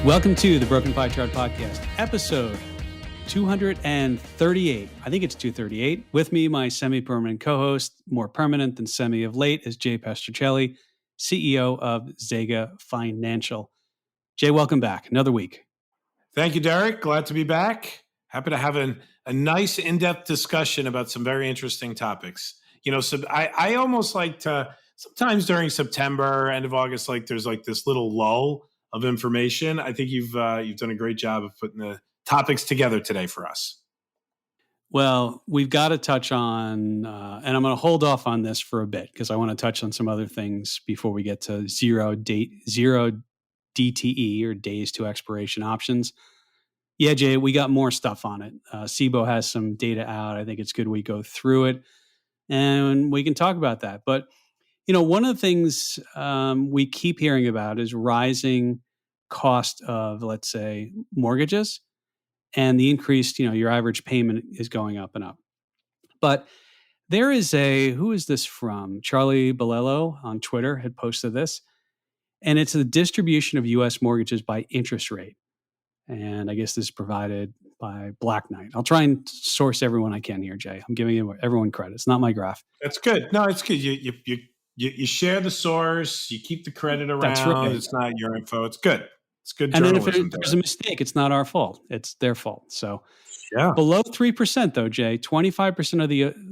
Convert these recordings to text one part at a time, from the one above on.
Welcome to the Broken Pie Chart Podcast, episode 238. I think it's 238. With me, my semi-permanent co-host, more permanent than semi of late, is Jay Pestrichelli, CEO of ZEGA Financial. Jay, welcome back. Another week. Thank you, Derek. Glad to be back. Happy to have a nice in-depth discussion about some very interesting topics. You know, so I almost like to, sometimes during September, end of August, like there's like this little lull of information. I think you've done a great job of putting the topics together today for us. Well, we've got to touch on, and I'm going to hold off on this for a bit because I want to touch on some other things before we get to zero DTE or days to expiration options. Yeah, Jay, we got more stuff on it. CBOE has some data out. I think it's good we go through it and we can talk about that. But, you know, one of the things we keep hearing about is rising cost of, let's say, mortgages, and the increased, your average payment is going up and up. But there is who is this from? Charlie Bolello on Twitter had posted this, and it's the distribution of U.S. mortgages by interest rate. And I guess this is provided by Black Knight. I'll try and source everyone I can here, Jay. I'm giving everyone credit. It's not my graph. That's good. No, it's good. You share the source. You keep the credit around. That's right. It's not your info. It's good. It's good And journalism. then if there's a mistake, it's not our fault. It's their fault. So yeah. Below 3%, though, Jay, 25% of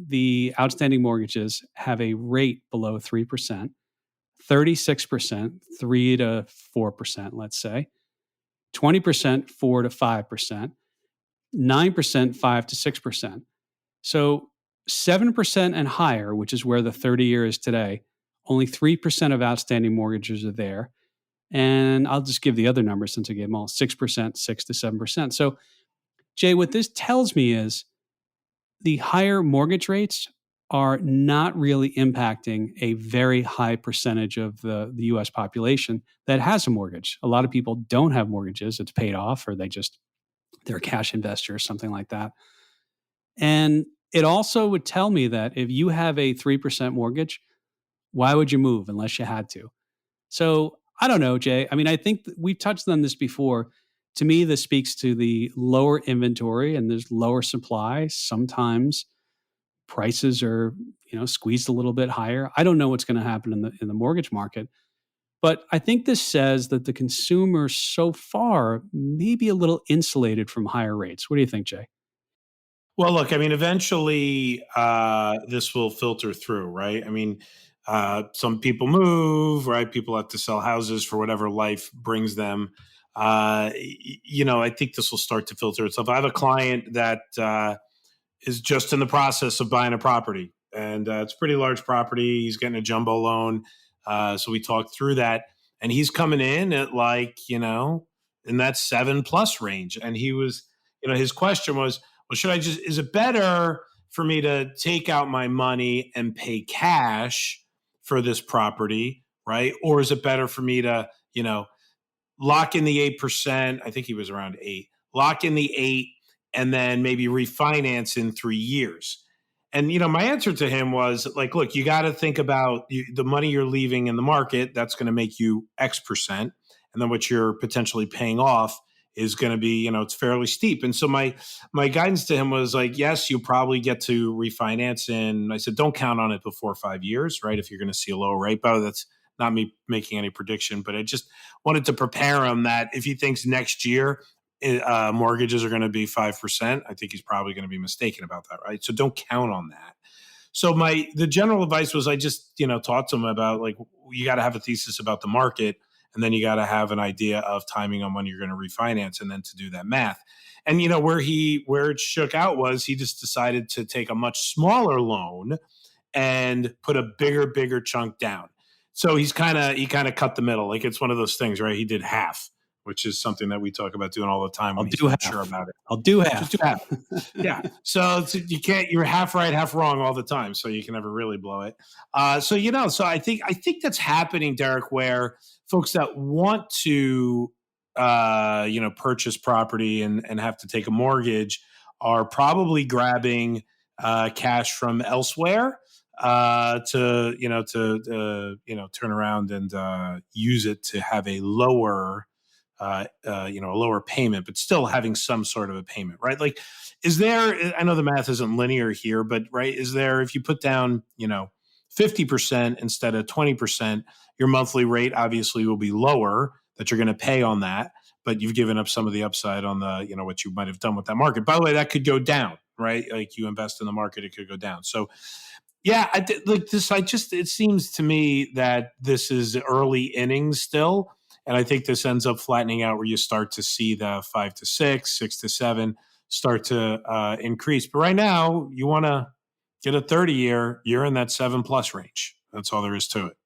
the outstanding mortgages have a rate below 3%, 36%, 3 to 4%, let's say, 20%, 4 to 5%, 9%, 5 to 6%. So 7% and higher, which is where the 30-year is today, only 3% of outstanding mortgages are there. And I'll just give the other numbers since I gave them all, 6%, 6 to 7%. So, Jay, what this tells me is the higher mortgage rates are not really impacting a very high percentage of the U.S. population that has a mortgage. A lot of people don't have mortgages. It's paid off, or they're a cash investor or something like that. And it also would tell me that if you have a 3% mortgage, why would you move unless you had to? So I don't know, Jay. I mean, I think we've touched on this before. To me, this speaks to the lower inventory and there's lower supply. Sometimes prices are, squeezed a little bit higher. I don't know what's going to happen in the mortgage market, but I think this says that the consumer so far may be a little insulated from higher rates. What do you think, Jay? Well, look, I mean, eventually this will filter through, right? I mean, some people move, right? People have to sell houses for whatever life brings them. I think this will start to filter itself. I have a client that is just in the process of buying a property, and it's a pretty large property. He's getting a jumbo loan. So we talked through that, and he's coming in at in that 7+ range. And he was, his question was, well, is it better for me to take out my money and pay cash for this property, right? Or is it better for me to, lock in the 8%? I think he was around 8. Lock in the 8 and then maybe refinance in 3 years. And, my answer to him was look, you got to think about the money you're leaving in the market. That's going to make you X%. And then what you're potentially paying off is going to be, it's fairly steep. And so my guidance to him was yes, you probably get to refinance in, I said, don't count on it before 5 years, right? If you're going to see a lower rate, but that's not me making any prediction, but I just wanted to prepare him that if he thinks next year mortgages are going to be 5%, I think he's probably going to be mistaken about that, right? So don't count on that. So the general advice was I just, taught to him about you got to have a thesis about the market, and then you got to have an idea of timing on when you're going to refinance, and then to do that math. And where it shook out was he just decided to take a much smaller loan and put a bigger chunk down. So he kind of cut the middle. It's one of those things, right? He did half, which is something that we talk about doing all the time when he's not sure about it. I'll do half. Just do half. Yeah. So you're half right, half wrong all the time. So you can never really blow it. So I think that's happening, Derek, where folks that want to, purchase property and have to take a mortgage are probably grabbing cash from elsewhere to turn around and use it to have a lower a lower payment, but still having some sort of a payment, right? Like, is there? I know the math isn't linear here, but right, is there? If you put down, 50% instead of 20%, your monthly rate obviously will be lower that you're going to pay on that, but you've given up some of the upside on the, what you might have done with that market. By the way, that could go down, right? Like you invest in the market, it could go down. So yeah, like this. It seems to me that this is early innings still, and I think this ends up flattening out where you start to see the 5 to 6, 6 to 7 start to increase. But right now, you want to get a 30-year, you're in that 7+ range. That's all there is to it.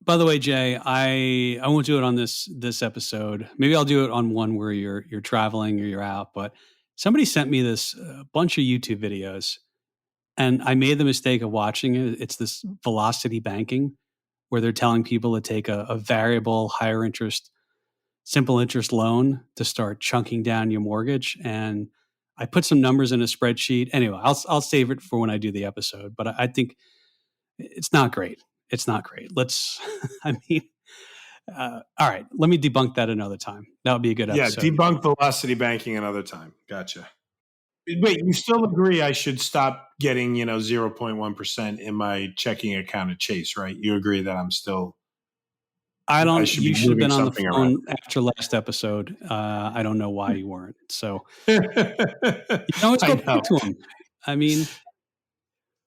By the way, Jay, I won't do it on this episode. Maybe I'll do it on one where you're traveling or you're out. But somebody sent me this bunch of YouTube videos, and I made the mistake of watching it. It's this velocity banking where they're telling people to take a variable, higher interest, simple interest loan to start chunking down your mortgage. And I put some numbers in a spreadsheet. Anyway, I'll save it for when I do the episode. But I think it's not great. It's not great. I mean, all right, let me debunk that another time. That would be a good episode. Yeah, debunk velocity banking another time. Gotcha. Wait, you still agree I should stop getting, 0.1% in my checking account at Chase, right? You agree that I'm still... You should have been on the phone after last episode. I don't know why you weren't. So you can always go back to them. I mean,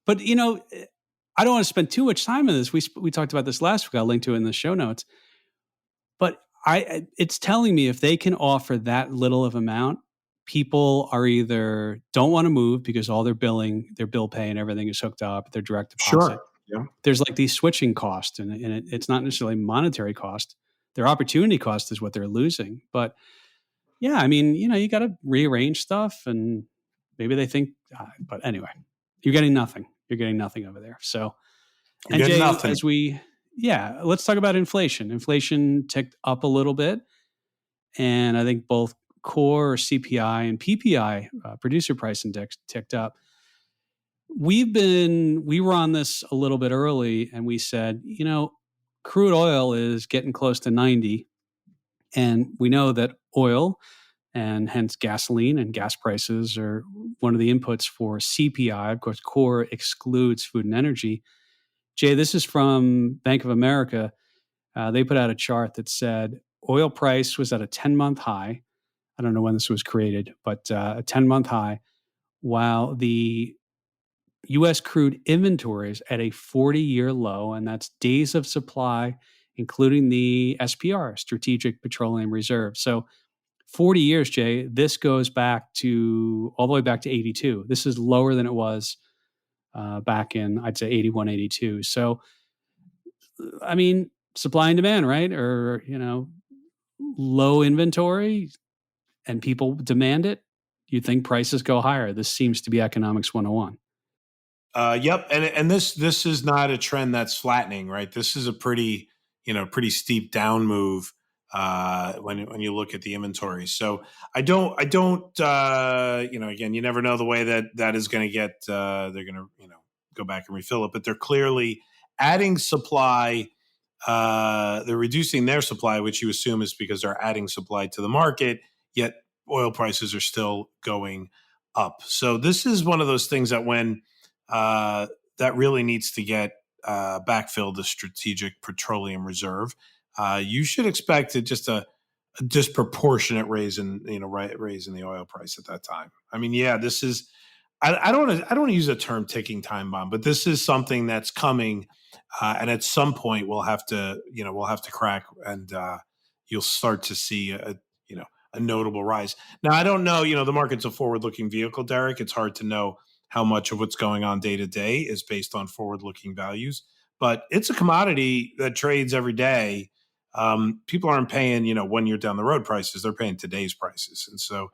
but I don't want to spend too much time on this. We talked about this last week. I'll link to it in the show notes. But it's telling me if they can offer that little of amount, people are either don't want to move because all their bill pay and everything is hooked up, their direct deposit. Sure. Yeah. There's like these switching costs, and it's not necessarily monetary cost. Their opportunity cost is what they're losing. But yeah, I mean, you got to rearrange stuff, and maybe they think. But anyway, you're getting nothing. You're getting nothing over there. So, and Jay, nothing. let's talk about inflation. Inflation ticked up a little bit, and I think both core CPI and PPI, producer price index, ticked up. We were on this a little bit early, and we said, crude oil is getting close to 90, and we know that oil and hence gasoline and gas prices are one of the inputs for CPI. Of course, core excludes food and energy. Jay, this is from Bank of America. They put out a chart that said oil price was at a 10-month high. I don't know when this was created, but a 10-month high, while the U.S. crude inventories at a 40-year low, and that's days of supply, including the SPR, Strategic Petroleum Reserve. So 40 years, Jay, this goes back all the way back to 82. This is lower than it was back in, I'd say, 81, 82. So, I mean, supply and demand, right? Or, low inventory and people demand it. You think prices go higher. This seems to be economics 101. Yep, and this is not a trend that's flattening, right? This is a pretty steep down move when you look at the inventory. So I don't again, you never know the way that is going to get. They're going to go back and refill it, but they're clearly adding supply. They're reducing their supply, which you assume is because they're adding supply to the market. Yet oil prices are still going up. So this is one of those things that when that really needs to get backfilled, the Strategic Petroleum Reserve. You should expect just a disproportionate raise in the oil price at that time. I mean, yeah, this is. I don't want to use the term ticking time bomb, but this is something that's coming, and at some point we'll have to crack, and you'll start to see a notable rise. Now, I don't know. The market's a forward-looking vehicle, Derek. It's hard to know how much of what's going on day to day is based on forward-looking values, but it's a commodity that trades every day. People aren't paying, 1 year down the road prices; they're paying today's prices, and so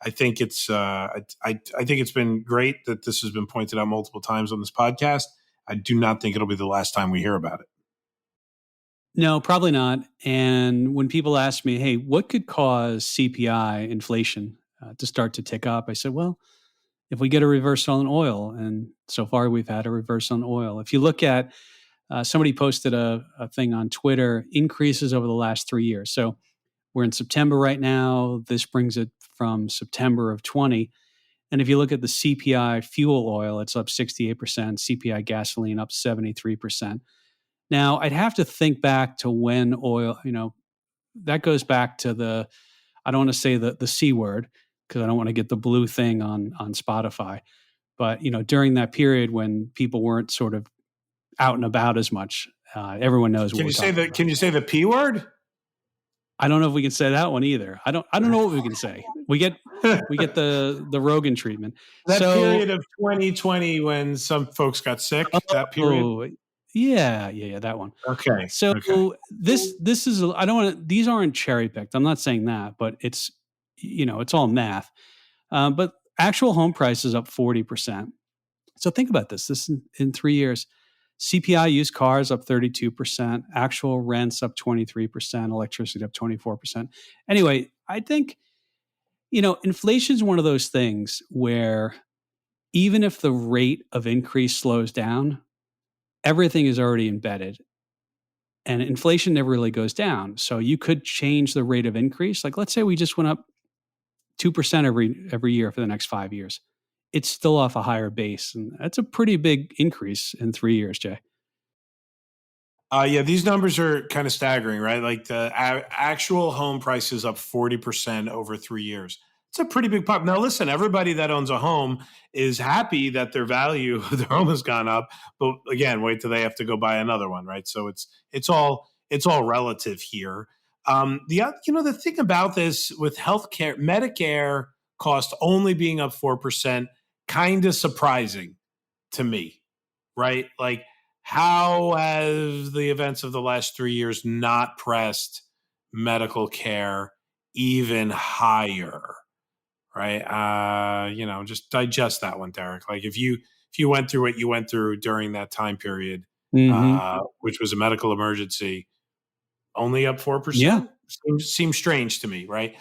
I think it's I think it's been great that this has been pointed out multiple times on this podcast. I do not think it'll be the last time we hear about it. No, probably not. And when people ask me, hey, what could cause CPI inflation to start to tick up? I said, well, if we get a reversal in oil, and so far we've had a reversal in oil. If you look at, somebody posted a thing on Twitter, increases over the last 3 years. So We're in September right now. This brings it from September of 20. And if you look at the CPI fuel oil, it's up 68%, CPI gasoline up 73%. Now, I'd have to think back to when oil, that goes back to I don't want to say the C word because I don't want to get the blue thing on Spotify. But, during that period when people weren't sort of out and about as much, everyone knows what we're talking about. Can you say the P word? I don't know if we can say that one either. I don't know what we can say. We get the Rogan treatment. That period of 2020 when some folks got sick, that period? Oh, yeah, that one. Okay. So this is, I don't want to, these aren't cherry picked. I'm not saying that, but it's, it's all math. But actual home prices up 40%. So think about this. This in 3 years. CPI used cars up 32%, actual rents up 23%, electricity up 24%. Anyway, I think, inflation is one of those things where even if the rate of increase slows down, everything is already embedded. And inflation never really goes down. So you could change the rate of increase. Like let's say we just went up 2% every year for the next 5 years. It's still off a higher base. And that's a pretty big increase in 3 years, Jay. Yeah, these numbers are kind of staggering, right? Like the actual home price is up 40% over 3 years. It's a pretty big pop. Now, listen, everybody that owns a home is happy that their value of their home has gone up, but again, wait till they have to go buy another one, right? So it's all relative here. The thing about this with healthcare, Medicare cost only being up 4%, kind of surprising to me, right? Like, how has the events of the last 3 years not pressed medical care even higher? Right? Just digest that one, Derek. Like if you went through what you went through during that time period, which was a medical emergency, only up 4%. Yeah. Seems strange to me, right?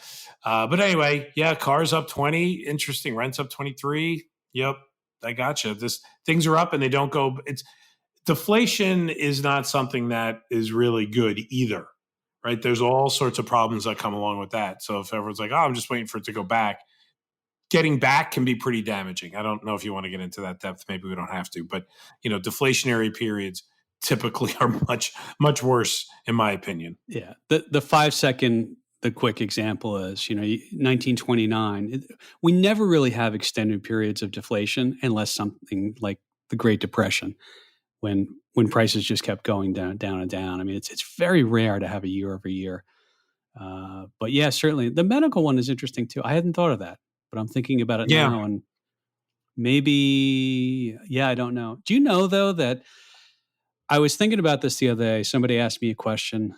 But anyway, yeah, cars up 20, interesting. Rents up 23. Yep, I gotcha. Things are up and they don't go. Deflation is not something that is really good either, right? There's all sorts of problems that come along with that. So if everyone's like, oh, I'm just waiting for it to go back, getting back can be pretty damaging. I don't know if you want to get into that depth. Maybe we don't have to, but deflationary periods typically are much, much worse in my opinion. Yeah. The 5 second, the quick example is, 1929, we never really have extended periods of deflation unless something like the Great Depression, when prices just kept going down and down. I mean, it's very rare to have a year over year. But yeah, certainly the medical one is interesting too. I hadn't thought of that, but I'm thinking about it now, and maybe, I don't know. Do you know though that I was thinking about this the other day? Somebody asked me a question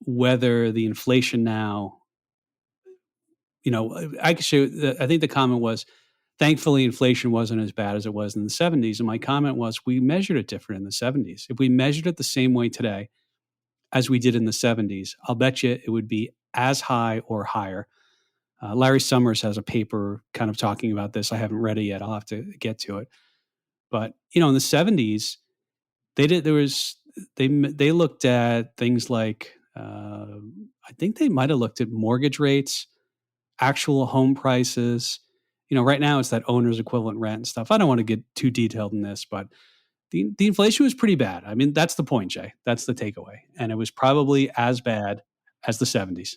whether the inflation now, I think the comment was, thankfully, inflation wasn't as bad as it was in the 70s. And my comment was, we measured it different in the 70s. If we measured it the same way today as we did in the 70s, I'll bet you it would be as high or higher. Larry Summers has a paper kind of talking about this. I haven't read it yet. I'll have to get to it. But, in the 70s, they looked at things like, I think they might have looked at mortgage rates, actual home prices. Right now it's that owner's equivalent rent and stuff. I don't want to get too detailed in this, but the inflation was pretty bad. I mean, that's the point, Jay. That's the takeaway. And it was probably as bad as the 70s.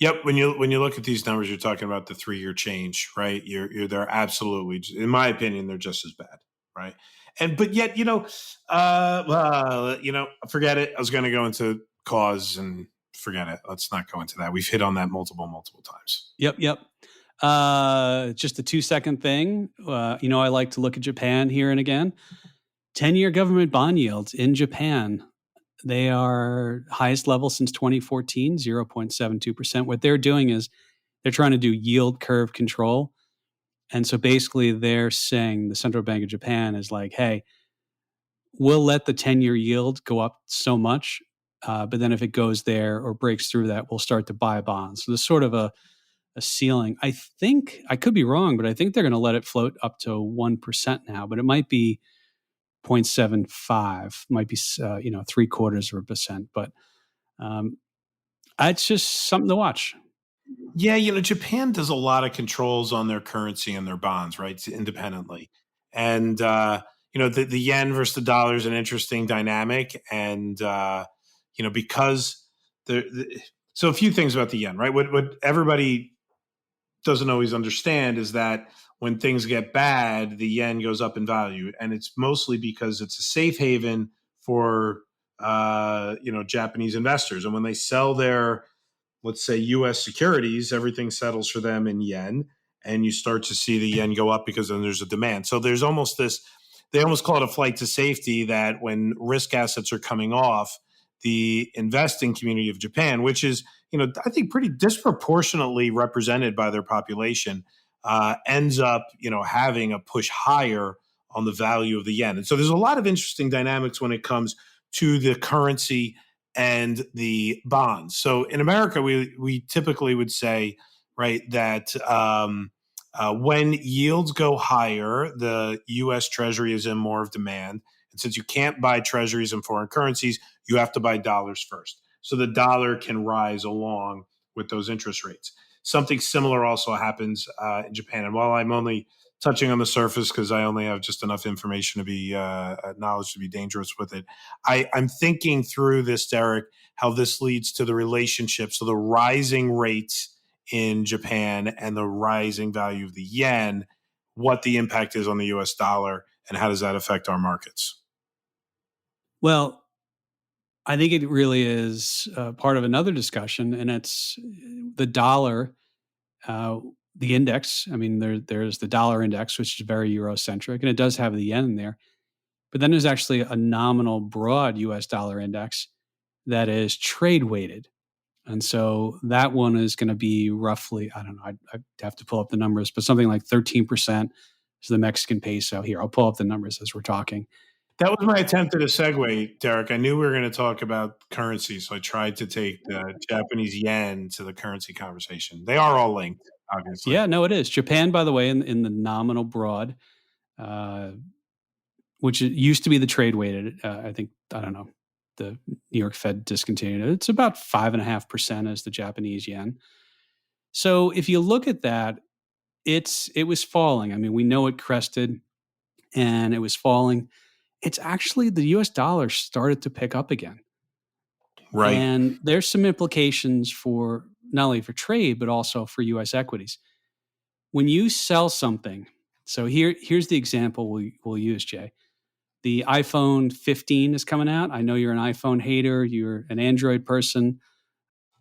Yep. When you look at these numbers, you're talking about the 3-year change, right? They're absolutely, in my opinion, they're just as bad, right? But yet, forget it. I was going to go into cause and forget it. Let's not go into that. We've hit on that multiple times. Yep. Just a 2-second thing. I like to look at Japan here and again. 10-year government bond yields in Japan, they are highest level since 2014, 0.72%. What they're doing is they're trying to do yield curve control. And so basically they're saying, the Central Bank of Japan is like, hey, we'll let the 10-year yield go up so much, but then if it goes there or breaks through that, we'll start to buy bonds. So there's sort of a ceiling. I think, I could be wrong, but I think they're going to let it float up to 1% now, but it might be 0.75, might be 0.75%. But It's just something to watch. Yeah, Japan does a lot of controls on their currency and their bonds, right, independently. And the yen versus the dollar is an interesting dynamic, and because so a few things about the yen, right? What everybody doesn't always understand is that when things get bad, the yen goes up in value, and it's mostly because it's a safe haven for Japanese investors, and when they sell their, let's say, U.S. securities, everything settles for them in yen, and you start to see the yen go up because then there's a demand. So there's almost this, they almost call it a flight to safety, that when risk assets are coming off, the investing community of Japan, which is, I think pretty disproportionately represented by their population, ends up, having a push higher on the value of the yen. And so there's a lot of interesting dynamics when it comes to the currency and the bonds. So in America, we typically would say, right, that when yields go higher, the U.S. Treasury is in more of demand. And since you can't buy treasuries in foreign currencies, you have to buy dollars first. So the dollar can rise along with those interest rates. Something similar also happens in Japan. And while I'm only touching on the surface because I only have just enough information to be knowledge to be dangerous with it, I'm thinking through this, Derek, how this leads to the relationship. So the rising rates in Japan and the rising value of the yen, what the impact is on the US dollar, and how does that affect our markets? Well, I think it really is part of another discussion, and it's the dollar, uh, the index. I mean, there's the dollar index, which is very Eurocentric, and it does have the yen in there. But then there's actually a nominal broad US dollar index that is trade weighted. And so that one is going to be roughly, I don't know, I'd have to pull up the numbers, but something like 13% is the Mexican peso. Here, I'll pull up the numbers as we're talking. That was my attempt at a segue, Derek. I knew we were going to talk about currency, so I tried to take the Japanese yen to the currency conversation. They are all linked, obviously. Yeah, no, it is. Japan, by the way, in the nominal broad, uh, which it used to be the trade weighted, I think, I don't know, the New York Fed discontinued it. It's about 5.5% as the Japanese yen. So if you look at that, it was falling. I mean, we know it crested and it was falling. It's actually the US dollar started to pick up again. Right. And there's some implications for not only for trade, but also for US equities. When you sell something, so here's the example we'll use, Jay. The iPhone 15 is coming out. I know you're an iPhone hater, you're an Android person.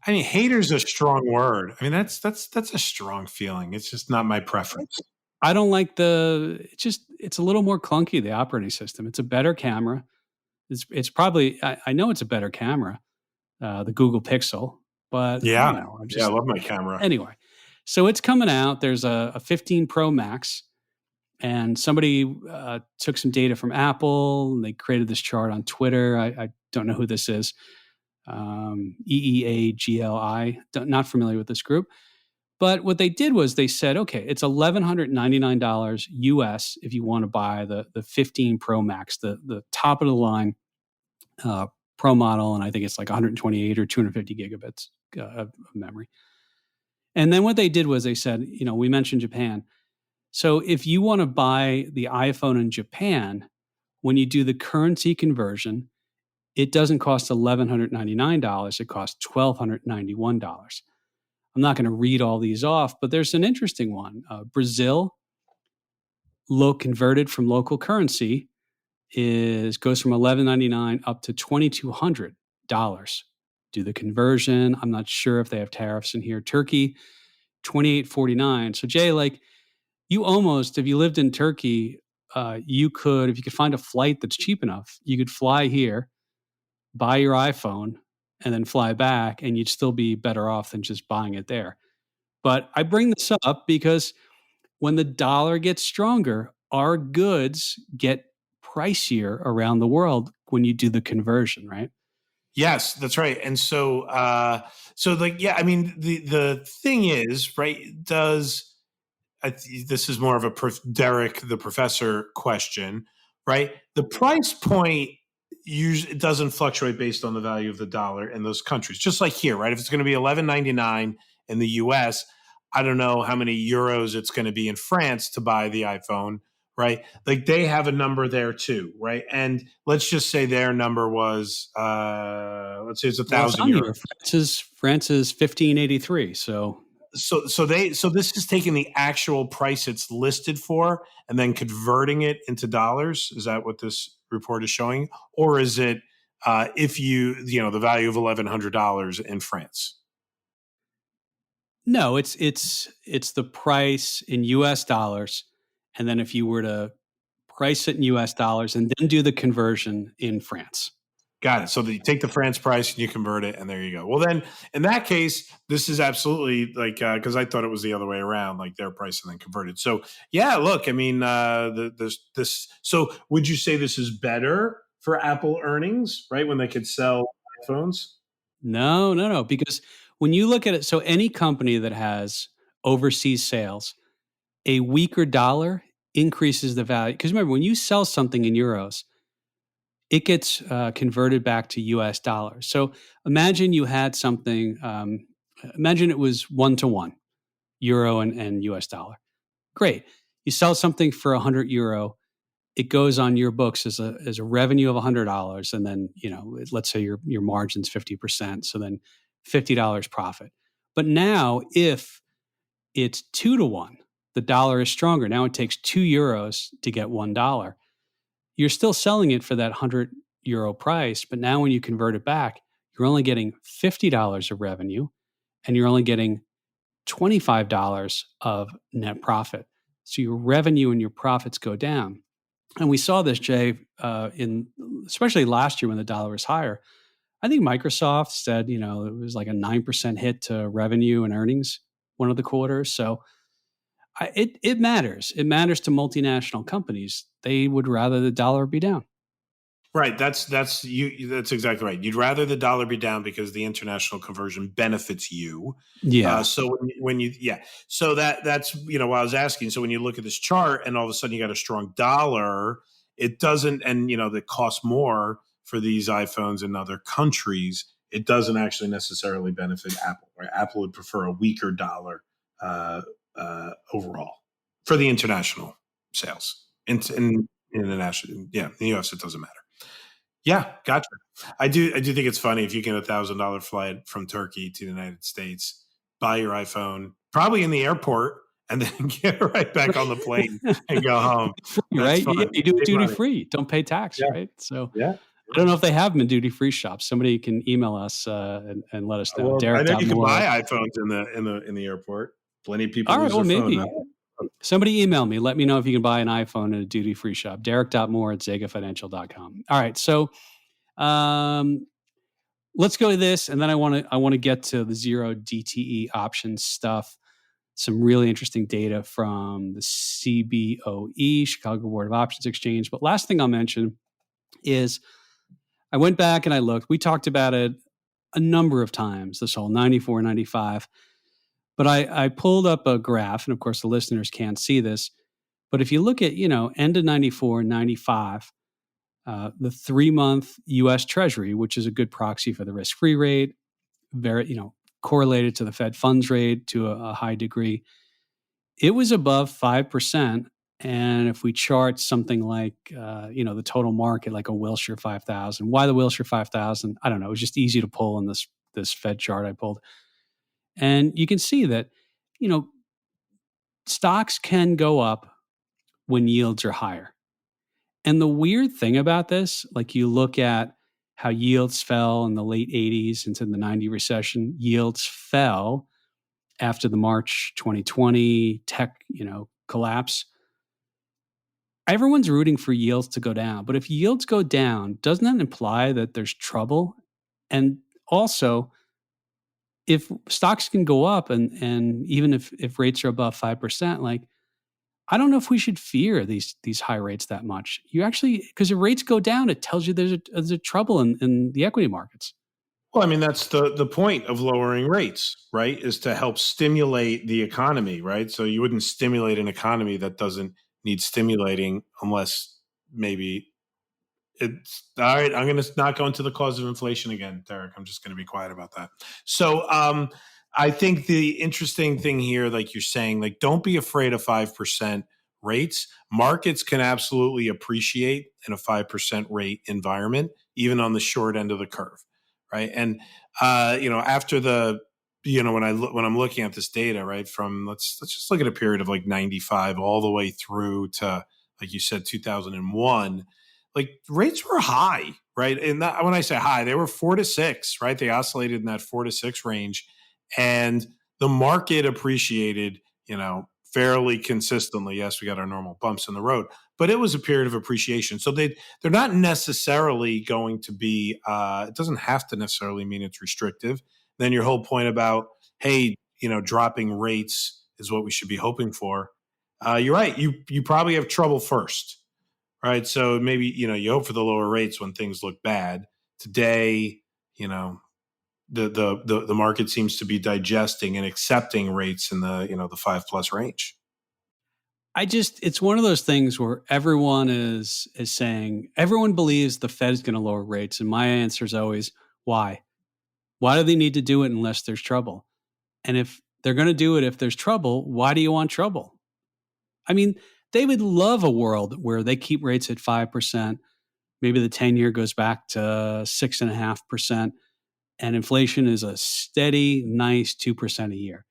I mean, hater's a strong word. I mean, that's a strong feeling. It's just not my preference. I don't like it's a little more clunky, the operating system. It's a better camera. It's probably, I know it's a better camera, the Google Pixel, but Yeah. I'm Yeah, I just, love my camera. anyway. So it's coming out. There's a 15 Pro Max, and somebody took some data from Apple, and they created this chart on Twitter. I don't know who this is. EEAGLI. Not familiar with this group. But what they did was they said, okay, it's $1,199 US if you want to buy the 15 Pro Max, the top of the line Pro model, and I think it's like 128 or 250 gigabits of memory. And then what they did was they said, we mentioned Japan. So if you want to buy the iPhone in Japan, when you do the currency conversion, it doesn't cost $1,199. It costs $1,291. I'm not going to read all these off, but there's an interesting one. Brazil, converted from local currency, goes from $1,199 up to $2,200. Do the conversion. I'm not sure if they have tariffs in here. Turkey, $2,849. So Jay, like you almost, if you lived in Turkey, you could, if you could find a flight that's cheap enough, you could fly here, buy your iPhone, and then fly back, and you'd still be better off than just buying it there. But I bring this up because when the dollar gets stronger, our goods get pricier around the world when you do the conversion, right? Yes, that's right. And so like, yeah, I mean, the thing is, right, this is more of a Derek the professor question, right? The price point it doesn't fluctuate based on the value of the dollar in those countries. Just like here, right? If it's going to be $11.99 in the US, I don't know how many euros it's going to be in France to buy the iPhone, right? Like they have a number there too, right? And let's just say their number was, let's say it's Well, it's 1,000 on euros. here. France is 1583. So this is taking the actual price it's listed for and then converting it into dollars. Is that what this report is showing, or is it if the value of $1,100 in France? No, it's the price in US dollars, and then if you were to price it in US dollars and then do the conversion in France. Got it. So you take the France price and you convert it, and there you go. Well, then in that case, this is absolutely like because I thought it was the other way around, like their price and then converted. So yeah, look, I mean, this. So would you say this is better for Apple earnings, right? When they could sell iPhones? No, because when you look at it, so any company that has overseas sales, a weaker dollar increases the value. Because remember, when you sell something in euros, it gets converted back to US dollars. So imagine you had something, imagine it was 1-to-1, euro and US dollar. Great. You sell something for €100, it goes on your books as a revenue of $100, and then let's say your margin's 50%, so then $50 profit. But now, if it's 2-to-1, the dollar is stronger. Now it takes €2 to get $1. You're still selling it for that €100 price, but now when you convert it back, you're only getting $50 of revenue, and you're only getting $25 of net profit. So your revenue and your profits go down. And we saw this, Jay, in especially last year when the dollar was higher. I think Microsoft said, it was like a 9% hit to revenue and earnings one of the quarters. So it matters. It matters to multinational companies. They would rather the dollar be down. Right. That's you. That's exactly right. You'd rather the dollar be down because the international conversion benefits you. Yeah. So so that's what I was asking. So when you look at this chart and all of a sudden you got a strong dollar, it doesn't, and that costs more for these iPhones in other countries. It doesn't actually necessarily benefit Apple. Right? Apple would prefer a weaker dollar overall for the international sales. In international, in the US, it doesn't matter. Yeah, gotcha. I do think it's funny if you get $1,000 flight from Turkey to the United States, buy your iPhone, probably in the airport, and then get right back on the plane and go home. Free, That's right? fun. You do it Save duty money. free. Don't pay tax, Yeah, right? So yeah. I don't know if they have them in duty free shops. Somebody can email us and let us know. Well, I know you can Derek.moore. buy iPhones in the airport. Plenty of people All right, lose well, their phone. maybe. Somebody email me. Let me know if you can buy an iPhone in a duty free shop. Derek.moore@ZEGAFinancial.com. All right. So let's go to this. And then I want to get to the zero DTE options stuff. Some really interesting data from the CBOE, Chicago Board of Options Exchange. But last thing I'll mention is I went back and I looked. We talked about it a number of times, this whole 94, 95. But I pulled up a graph, and of course the listeners can't see this. But if you look at, end of 94, 95, the 3-month US Treasury, which is a good proxy for the risk-free rate, very, correlated to the Fed funds rate to a high degree, it was above 5%. And if we chart something like, the total market, like a Wilshire 5000, why the Wilshire 5000? I don't know. It was just easy to pull in this Fed chart I pulled. And you can see that, stocks can go up when yields are higher. And the weird thing about this, like you look at how yields fell in the late 80s into the 90 recession, yields fell after the March 2020 tech, collapse. Everyone's rooting for yields to go down. But if yields go down, doesn't that imply that there's trouble? And also, if stocks can go up and even if rates are above 5%, like I don't know if we should fear these high rates that much. You actually, because if rates go down, it tells you there's a trouble in the equity markets. Well, I mean, that's the point of lowering rates, right? Is to help stimulate the economy, right? So you wouldn't stimulate an economy that doesn't need stimulating unless maybe It's all right. I'm going to not go into the cause of inflation again, Derek. I'm just going to be quiet about that. So, I think the interesting thing here, like you're saying, like don't be afraid of 5% rates. Markets can absolutely appreciate in a 5% rate environment, even on the short end of the curve, right? And after the when I'm looking at this data, right, from let's just look at a period of like 95 all the way through to, like you said, 2001. Like rates were high, right? And when I say high, they were 4 to 6, right? They oscillated in that 4 to 6 range, and the market appreciated, fairly consistently. Yes, we got our normal bumps in the road, but it was a period of appreciation. So they're not necessarily going to be. It doesn't have to necessarily mean it's restrictive. Then your whole point about, hey, dropping rates is what we should be hoping for. You're right. You probably have trouble first, right? So maybe, you hope for the lower rates when things look bad. Today, the market seems to be digesting and accepting rates in the 5+ range. It's one of those things where everyone is saying, everyone believes the Fed is going to lower rates. And my answer is always, why? Why do they need to do it unless there's trouble? And if they're going to do it if there's trouble, why do you want trouble? I mean, they would love a world where they keep rates at 5%. Maybe the 10-year goes back to 6.5%, and inflation is a steady, nice 2% a year.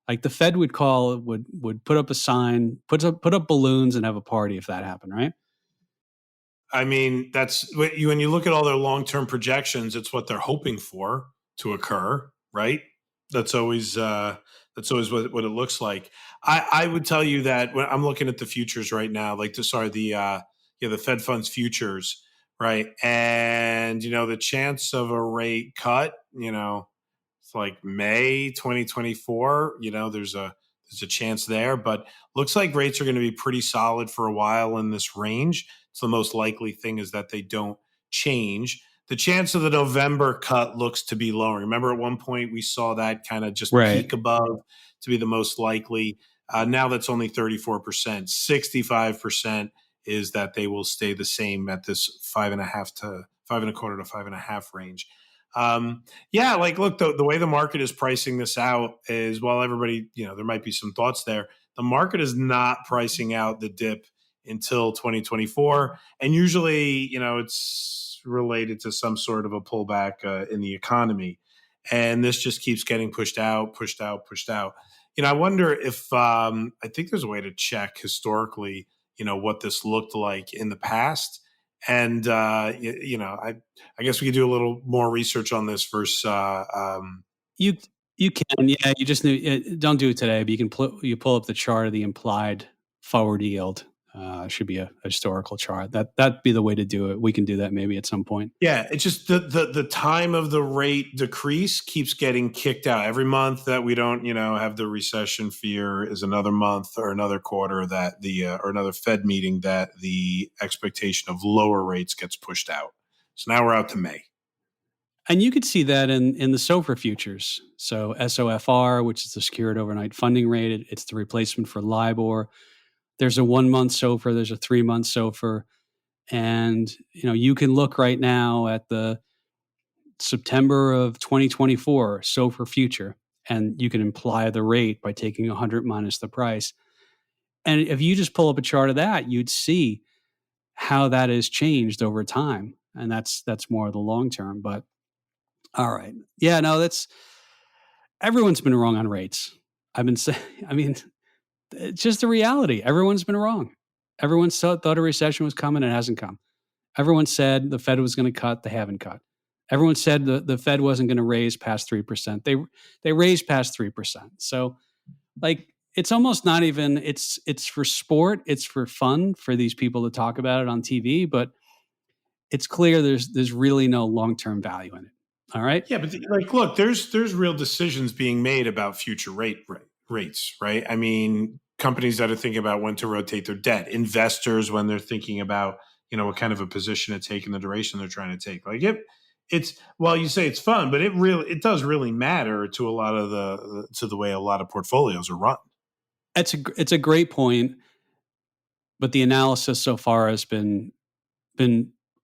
Like the Fed would put up a sign, put up balloons and have a party if that happened, right? I mean, that's when you look at all their long-term projections, it's what they're hoping for to occur, right? That's always what it looks like. I would tell you that when I'm looking at the futures right now, like the Fed funds futures, right? And the chance of a rate cut, it's like May 2024, there's a chance there, but looks like rates are going to be pretty solid for a while in this range. So the most likely thing is that they don't change. The chance of the November cut looks to be lower. Remember, at one point we saw that kind of just Right. peak above to be the most likely. Now that's only 34%. 65% is that they will stay the same at this 5.25 to 5.5 range. Like, look, the way the market is pricing this out is, while everybody, there might be some thoughts there, the market is not pricing out the dip until 2024. And usually, it's related to some sort of a pullback in the economy. And this just keeps getting pushed out, pushed out, pushed out. I wonder if, I think there's a way to check historically, what this looked like in the past. And, I guess we could do a little more research on this versus, You can, yeah. You just don't do it today, but you pull up the chart of the implied forward yield. Should be a historical chart. That'd be the way to do it. We can do that maybe at some point. Yeah, it's just the time of the rate decrease keeps getting kicked out. Every month that we don't, have the recession fear is another month or another quarter that or another Fed meeting that the expectation of lower rates gets pushed out. So now we're out to May. And you could see that in the SOFR futures. So SOFR, which is the secured overnight funding rate, it's the replacement for LIBOR. There's a 1-month SOFR, there's a 3-month SOFR. And, you can look right now at the September of 2024 SOFR future, and you can imply the rate by taking 100 minus the price. And if you just pull up a chart of that, you'd see how that has changed over time. And that's more of the long term. But all right. Yeah, no, everyone's been wrong on rates. I've been saying, it's just the reality. Everyone's been wrong. Everyone thought a recession was coming. It hasn't come. Everyone said the Fed was going to cut. They haven't cut. Everyone said the Fed wasn't going to raise past 3%. They raised past 3%. So, like, it's almost not even. It's for sport. It's for fun for these people to talk about it on TV. But it's clear there's really no long-term value in it. All right. Yeah, but look, there's real decisions being made about future rates, right? I mean, companies that are thinking about when to rotate their debt, investors when they're thinking about, what kind of a position to take and the duration they're trying to take. Like it's well, you say it's fun, but it does really matter to a lot of the way a lot of portfolios are run. It's a great point, but the analysis so far has been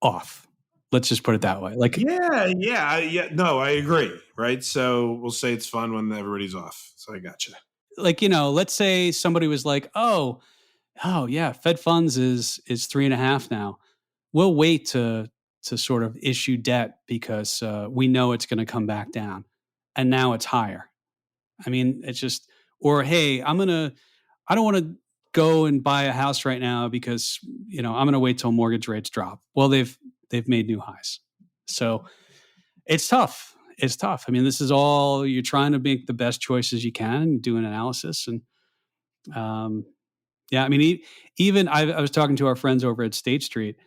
off. Let's just put it that way. Yeah. No, I agree. Right. So we'll say it's fun when everybody's off. So I gotcha. Let's say somebody was like, oh yeah, Fed funds is 3.5 now. We'll wait to sort of issue debt because we know it's going to come back down, and now it's higher. I mean, it's just, or hey, I don't want to go and buy a house right now because I'm going to wait till mortgage rates drop. Well, they've made new highs, so it's tough. It's tough. I mean, this is all you're trying to make the best choices you can, do an analysis, and yeah, I mean, even I was talking to our friends over at State Street,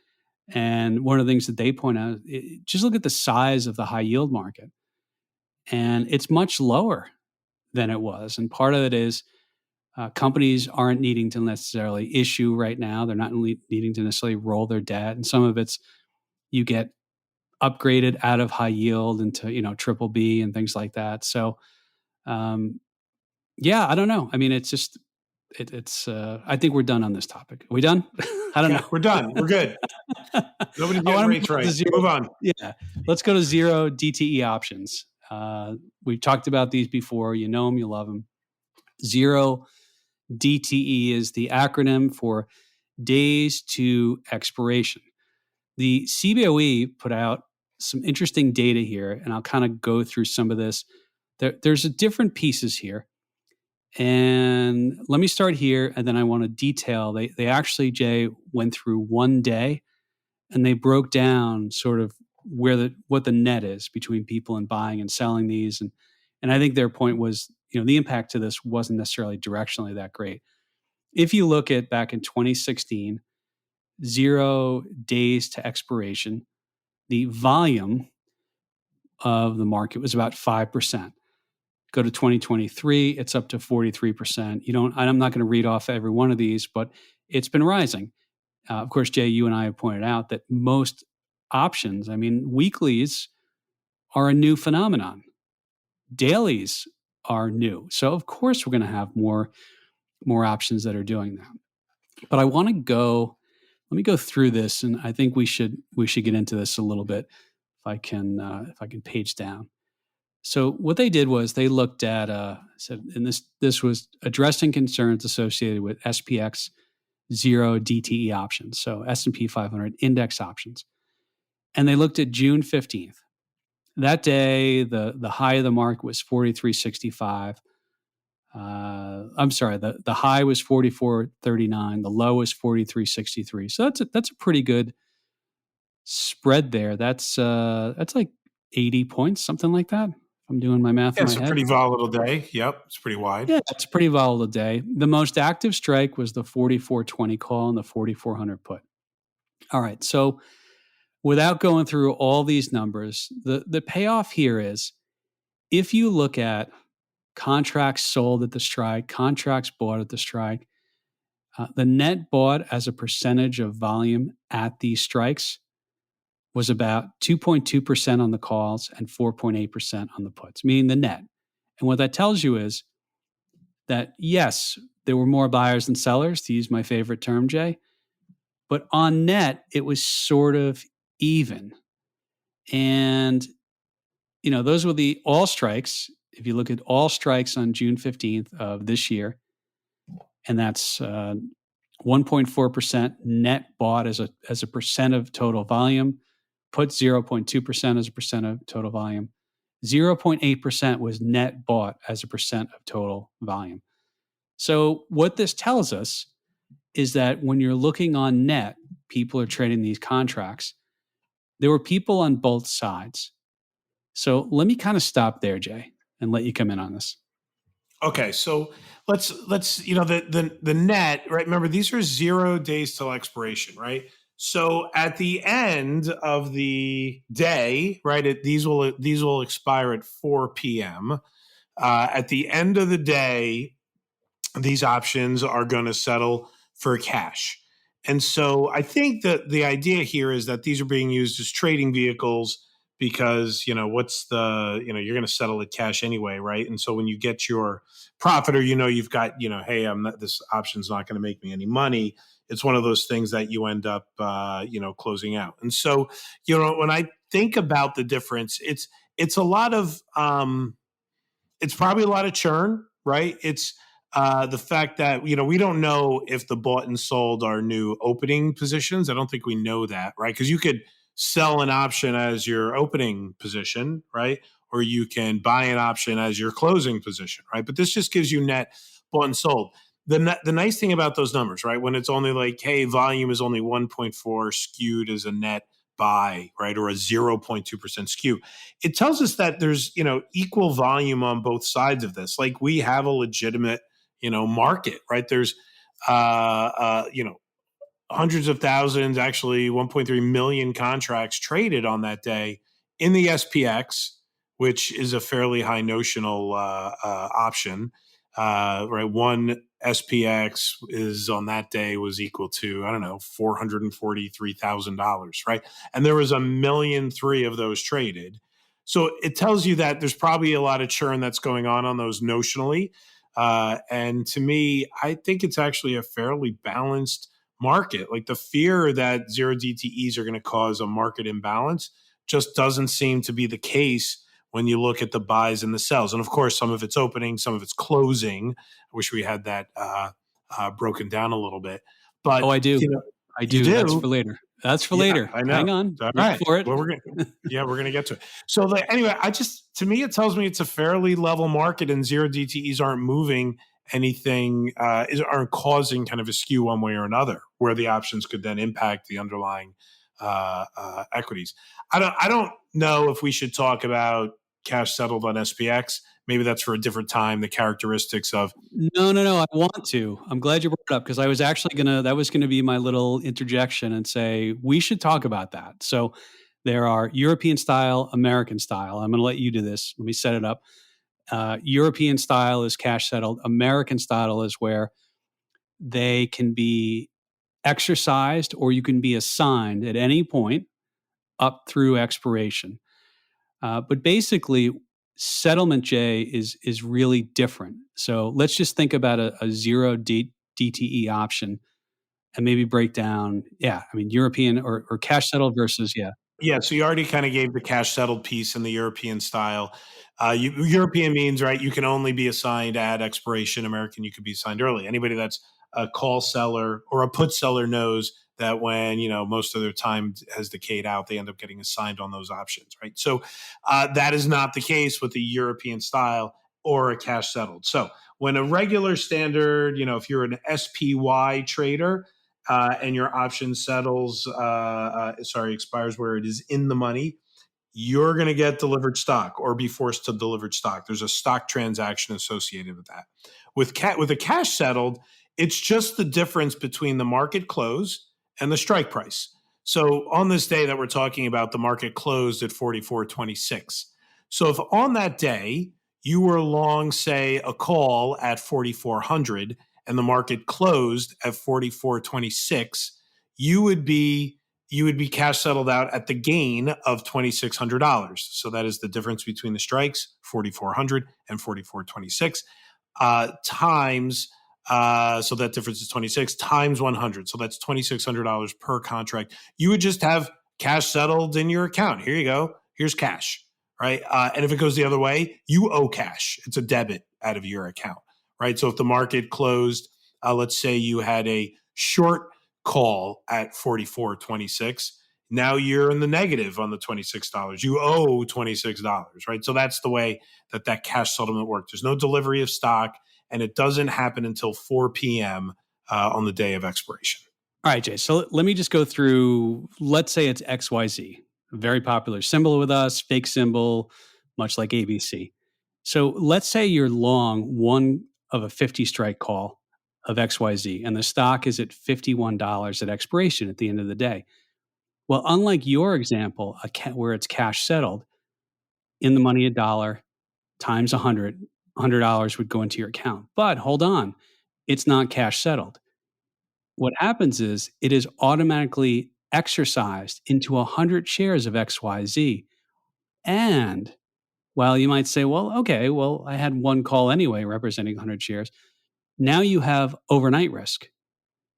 and one of the things that they point out, just look at the size of the high yield market, and it's much lower than it was. And part of it is companies aren't needing to necessarily issue right now. They're not needing to necessarily roll their debt. And some of it's you get upgraded out of high yield into, triple B and things like that. So, yeah, I don't know. I mean, it's just, I think we're done on this topic. Are we done? I don't know. We're done. We're good. Nobody's getting rates right. Move on. Yeah. Let's go to zero DTE options. We've talked about these before. You know them, you love them. Zero DTE is the acronym for days to expiration. The CBOE put out some interesting data here, and I'll kind of go through some of this. There's different pieces here. And let me start here, and then I want to detail. They actually, Jay, went through one day, and they broke down sort of what the net is between people and buying and selling these. And I think their point was, the impact to this wasn't necessarily directionally that great. If you look at back in 2016, 0 days to expiration, the volume of the market was about 5%. Go to 2023, it's up to 43%. I'm not going to read off every one of these, but it's been rising. Of course, Jay, you and I have pointed out that most options, I mean, weeklies are a new phenomenon. Dailies are new. So of course we're going to have more options that are doing that. But I want to let me go through this, and I think we should get into this a little bit if I can page down. So what they did was they looked at and this was addressing concerns associated with SPX 0 DTE options, so S&P 500 index options. And they looked at June 15th. That day, the high of the market was 43.65. I'm sorry, the high was 44.39. The low was 43.63. So that's a pretty good spread there. That's like 80 points, something like that. I'm doing my math in my head. It's a pretty volatile day. Yep, it's pretty wide. Yeah, it's a pretty volatile day. The most active strike was the 44.20 call and the 4400 put. All right, so without going through all these numbers, the payoff here is if you look at contracts sold at the strike, contracts bought at the strike, the net bought as a percentage of volume at these strikes was about 2.2% on the calls and 4.8% on the puts, meaning the net. And what that tells you is that, yes, there were more buyers than sellers, to use my favorite term, Jay, but on net, it was sort of even. And, those were the all strikes. If you look at all strikes on June 15th of this year, and that's 1.4% net bought as a percent of total volume, put 0.2% as a percent of total volume. 0.8% was net bought as a percent of total volume. So what this tells us is that when you're looking on net, people are trading these contracts. There were people on both sides. So let me kind of stop there, Jay, and let you come in on this. Okay, so let's the net, right? Remember, these are 0 days till expiration, right? So at the end of the day, right, these will expire at 4 p.m. At the end of the day, these options are going to settle for cash. And so I think that the idea here is that these are being used as trading vehicles because, you're going to settle it cash anyway, right? And so when you get your profit or, you've got, hey, this option's not going to make me any money, it's one of those things that you end up, closing out. And so, when I think about the difference, it's a lot of, it's probably a lot of churn, right? It's the fact that we don't know if the bought and sold are new opening positions. I don't think we know that, right? Because you could sell an option as your opening position, right? Or you can buy an option as your closing position, right? But this just gives you net bought and sold. The nice thing about those numbers, right? When it's only like, hey, volume is only 1.4 skewed as a net buy, right? Or a 0.2% skew, it tells us that there's equal volume on both sides of this. Like, we have a legitimate market, right? There's hundreds of thousands, actually 1.3 million contracts traded on that day in the SPX, which is a fairly high notional option. Right, one SPX is on that day was equal to, I don't know, $443,000, right? And there was 1.3 million of those traded. So it tells you that there's probably a lot of churn that's going on those notionally. And to me, I think it's actually a fairly balanced market. Like, the fear that zero DTEs are going to cause a market imbalance just doesn't seem to be the case when you look at the buys and the sells. And of course, some of it's opening, some of it's closing. I wish we had that broken down a little bit. But I do. I do. You do. That's for later. That's for later. I know. Hang on. All Look right. for it. Well, we're gonna get to it. So anyway, to me, it tells me it's a fairly level market, and zero DTEs aren't moving anything, aren't causing kind of a skew one way or another, where the options could then impact the underlying equities. I don't know if we should talk about cash settled on SPX. Maybe that's for a different time. The characteristics of No. I want to. I'm glad you brought it up, because I was actually that was gonna be my little interjection and say we should talk about that. So there are European style, American style. I'm gonna let you do this. Let me set it up. European style is cash settled. American style is where they can be exercised or you can be assigned at any point up through expiration. But basically, settlement J is really different. So let's just think about a zero DTE option and maybe break down. European or cash settled versus Yeah, so you already kind of gave the cash settled piece in the European style. European means, right, you can only be assigned at expiration. American, you could be assigned early. Anybody that's a call seller or a put seller knows that when most of their time has decayed out, they end up getting assigned on those options, right? So that is not the case with the European style or a cash settled. So when a regular standard, if you're an SPY trader, and your option expires where it is in the money, you're going to get delivered stock or be forced to delivered stock. There's a stock transaction associated with that. With a cash settled, it's just the difference between the market close and the strike price. So on this day that we're talking about, the market closed at 44.26. So if on that day you were long, say, a call at 4,400 and the market closed at 44.26, you would be cash settled out at the gain of $2,600. So that is the difference between the strikes, 4,400 and 44.26, times. So that difference is 26 times 100. So that's $2,600 per contract. You would just have cash settled in your account. Here you go. Here's cash, right? And if it goes the other way, you owe cash. It's a debit out of your account, right? So if the market closed, let's say you had a short call at 44.26, now you're in the negative on the $26. You owe $26, right? So that's the way that cash settlement works. There's no delivery of stock, and it doesn't happen until 4 p.m. On the day of expiration. All right, Jay. So let me just go through, let's say it's XYZ, a very popular symbol with us, fake symbol, much like ABC. So let's say you're long one of a 50 strike call of XYZ, and the stock is at $51 at expiration at the end of the day. Well, unlike your example, where it's cash settled, in the money $1 times 100, $100 would go into your account. But hold on, it's not cash settled. What happens is it is automatically exercised into 100 shares of XYZ. And while you might say, well, okay, well, I had one call anyway representing 100 shares. Now you have overnight risk.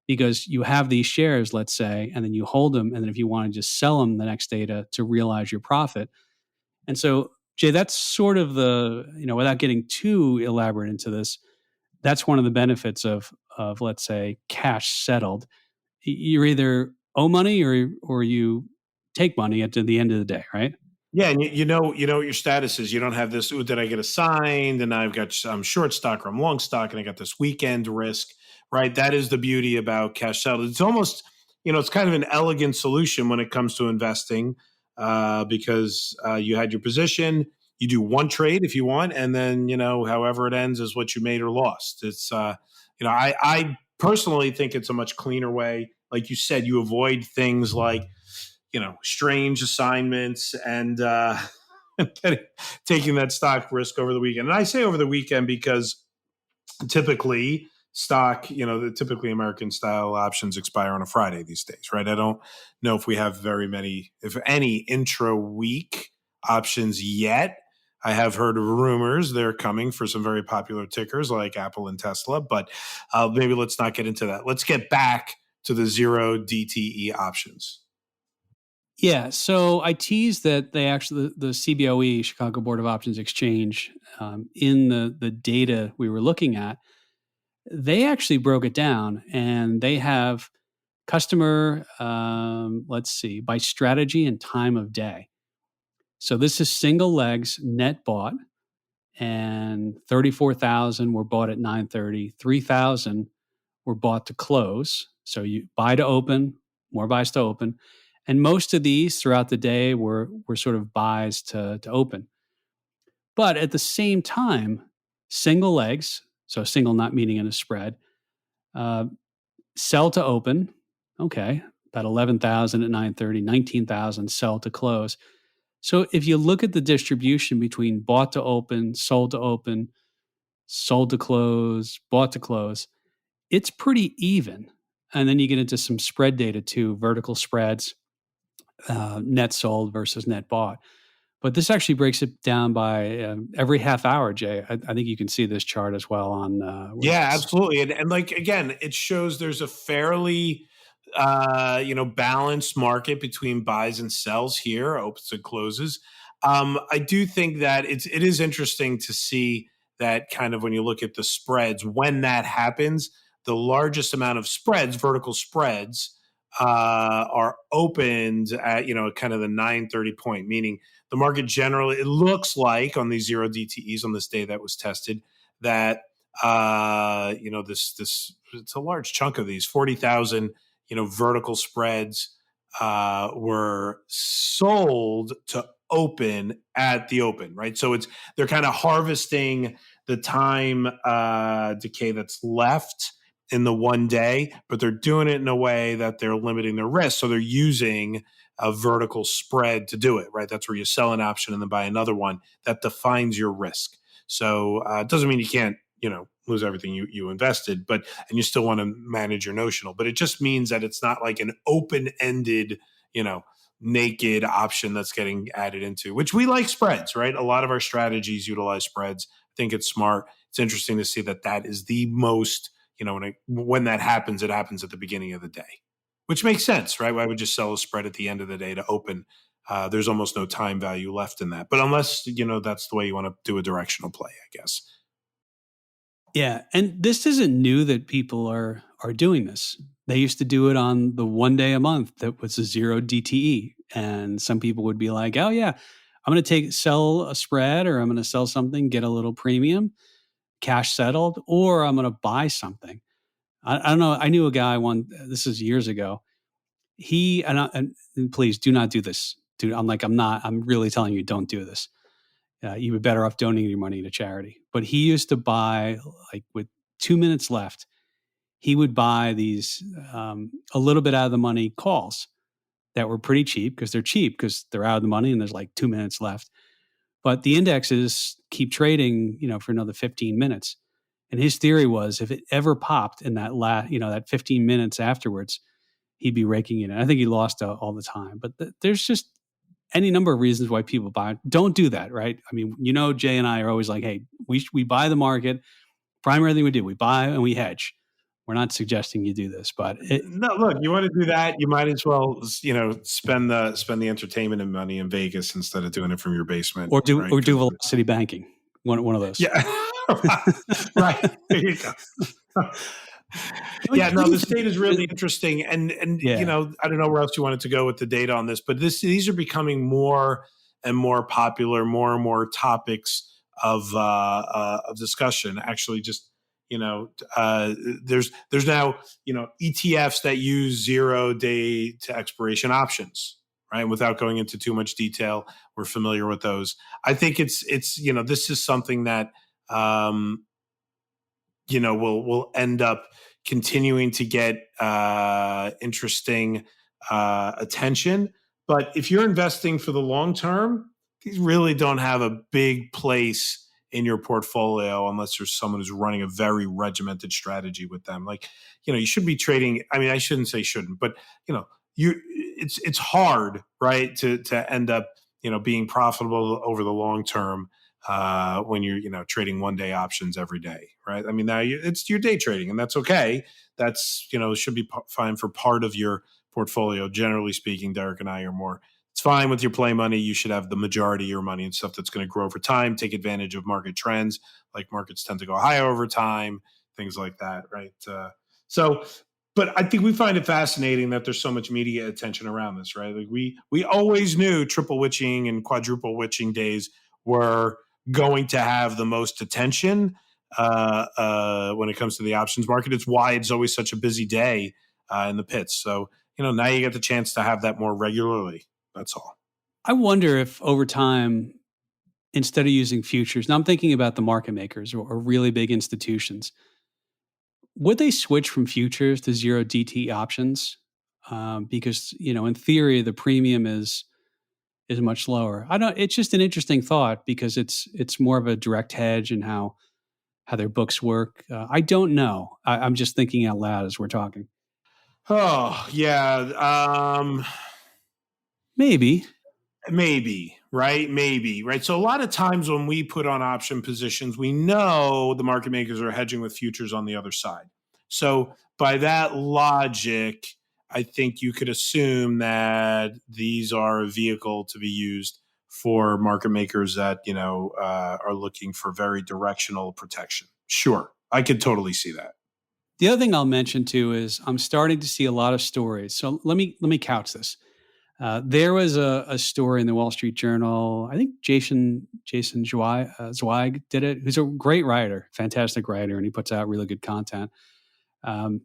because you have these shares, let's say, and then you hold them, and then if you want to just sell them the next day to realize your profit. And so, Jay, that's sort of without getting too elaborate into this, that's one of the benefits of let's say cash settled. You're either owe money or you take money at the end of the day, right? Yeah, and you know what your status is. You don't have this. Ooh, did I get assigned? And I'm short stock or I'm long stock, and I got this weekend risk. Right. That is the beauty about cash settled. It's almost it's kind of an elegant solution when it comes to investing, because you had your position. You do one trade if you want, and then however it ends is what you made or lost. It's I personally think it's a much cleaner way. Like you said, you avoid things like strange assignments and taking that stock risk over the weekend. And I say over the weekend because typically typically American style options expire on a Friday these days, right? I don't know if we have very many, if any, intra week options yet. I have heard rumors they're coming for some very popular tickers like Apple and Tesla, but maybe let's not get into that. Let's get back to the zero DTE options. Yeah, so I teased that they actually the CBOE, Chicago Board of Options Exchange, in the data we were looking at, they actually broke it down, and they have customer, let's see, by strategy and time of day. So this is single legs net bought, and 34,000 were bought at 9:30, 3,000 were bought to close. So you buy to open, more buys to open. And most of these throughout the day were sort of buys to open. But at the same time, single legs, so single not meaning in a spread, sell to open, okay, about 11,000 at 9:30, 19,000 sell to close. So if you look at the distribution between bought to open, sold to close, bought to close, it's pretty even. And then you get into some spread data too, vertical spreads, net sold versus net bought. But this actually breaks it down by every half hour, Jay. I think you can see this chart as well on. Yeah, absolutely. And like, again, it shows there's a fairly, balanced market between buys and sells here, opens and closes. I do think that it is interesting to see that kind of when you look at the spreads, when that happens, the largest amount of spreads, vertical spreads, are opened at, kind of the 9:30 point, meaning the market generally, it looks like on these zero DTEs on this day that was tested, that this it's a large chunk of these 40,000 vertical spreads were sold to open at the open, right? So they're kind of harvesting the time decay that's left in the one day, but they're doing it in a way that they're limiting their risk. So they're using a vertical spread to do it, right? That's where you sell an option and then buy another one. That defines your risk. So it doesn't mean you can't, lose everything you invested, and you still want to manage your notional. But it just means that it's not like an open-ended, naked option that's getting added into, which we like spreads, right? A lot of our strategies utilize spreads. I think it's smart. It's interesting to see that is the most, when that happens, it happens at the beginning of the day, which makes sense, right? Why would you sell a spread at the end of the day to open? There's almost no time value left in that. But unless, that's the way you want to do a directional play, I guess. Yeah, and this isn't new that people are doing this. They used to do it on the one day a month that was a zero DTE, and some people would be like, "Oh yeah, I'm going to sell a spread, or I'm going to sell something, get a little premium, cash settled, or I'm going to buy something." I don't know. I knew a guy this is years ago. And please do not do this, dude. I'm really telling you, don't do this. You would be better off donating your money to charity. But he used to buy, like with 2 minutes left, he would buy these a little bit out of the money calls that were pretty cheap because they're out of the money and there's like 2 minutes left. But the indexes keep trading, for another 15 minutes. And his theory was if it ever popped in that 15 minutes afterwards, he'd be raking it in. I think he lost all the time. But there's just any number of reasons why people buy. Don't do that, right? I mean, Jay and I are always like, hey, we buy the market. Primary thing we do, we buy and we hedge. We're not suggesting you do this, but No, look, you want to do that, you might as well, spend the entertainment and money in Vegas instead of doing it from your basement, right? or do Because velocity banking. One of those. yeah, right. There you go. Yeah, What no, do you this data is really think? interesting, and Yeah. I don't know where else you wanted to go with the data on this, but these are becoming more and more popular, more and more topics of discussion. Actually, just you know, uh, there's now ETFs that use 0 day to expiration options, right? Without going into too much detail, we're familiar with those. I think it's this is something that um, will end up continuing to get interesting attention. But if you're investing for the long term, these really don't have a big place in your portfolio unless there's someone who's running a very regimented strategy with them. Like, you should be trading. I mean, I shouldn't say shouldn't, but it's hard, right, to end up being profitable over the long term when you're trading 1 day options every day, right? I mean, now it's your day trading, and that's okay. That's should be fine for part of your portfolio. Generally speaking, Derek and I are more. It's fine with your play money. You should have the majority of your money in stuff that's going to grow over time. Take advantage of market trends, like markets tend to go higher over time, things like that, right? So, but I think we find it fascinating that there's so much media attention around this, right? Like we always knew triple witching and quadruple witching days were going to have the most attention when it comes to the options market. It's why it's always such a busy day in the pits. So, now you get the chance to have that more regularly. That's all. I wonder if over time, instead of using futures, now I'm thinking about the market makers or really big institutions, would they switch from futures to 0 DTE options? Because in theory, the premium is much lower. I don't. It's just an interesting thought because it's more of a direct hedge and how their books work. I don't know. I'm just thinking out loud as we're talking. Oh yeah, Maybe. maybe, right? Maybe, right? So a lot of times when we put on option positions, we know the market makers are hedging with futures on the other side. So by that logic, I think you could assume that these are a vehicle to be used for market makers that are looking for very directional protection. Sure, I could totally see that. The other thing I'll mention too is I'm starting to see a lot of stories. So let me couch this. There was a story in the Wall Street Journal. I think Jason Zweig did it. Who's a great writer, fantastic writer, and he puts out really good content. Um,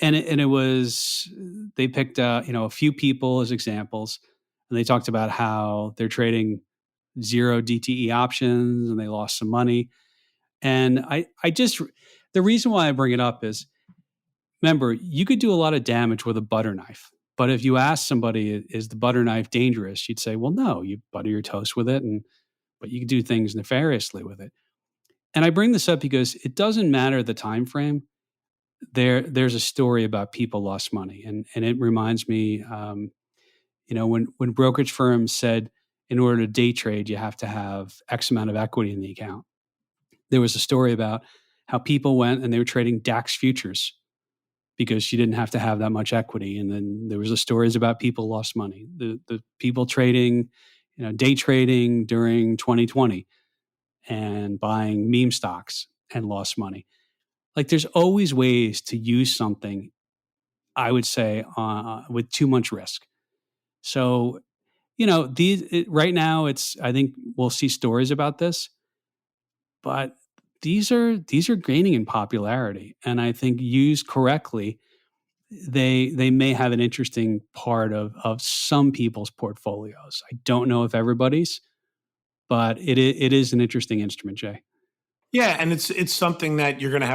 and it was they picked a few people as examples, and they talked about how they're trading 0 DTE options and they lost some money. And I just the reason why I bring it up is remember, you could do a lot of damage with a butter knife. But if you ask somebody, is the butter knife dangerous? You'd say, well, no, you butter your toast with it, but you can do things nefariously with it. And I bring this up because it doesn't matter the time frame. There's a story about people lost money, and it reminds me, when brokerage firms said in order to day trade you have to have X amount of equity in the account. There was a story about how people went and they were trading DAX futures because you didn't have to have that much equity. And then there was the stories about people lost money. The people trading, day trading during 2020 and buying meme stocks and lost money. Like there's always ways to use something, I would say, with too much risk. So, right now I think we'll see stories about this, but these are gaining in popularity. And I think used correctly, they may have an interesting part of some people's portfolios. I don't know if everybody's, but it is an interesting instrument, Jay. Yeah, and it's something that you're going to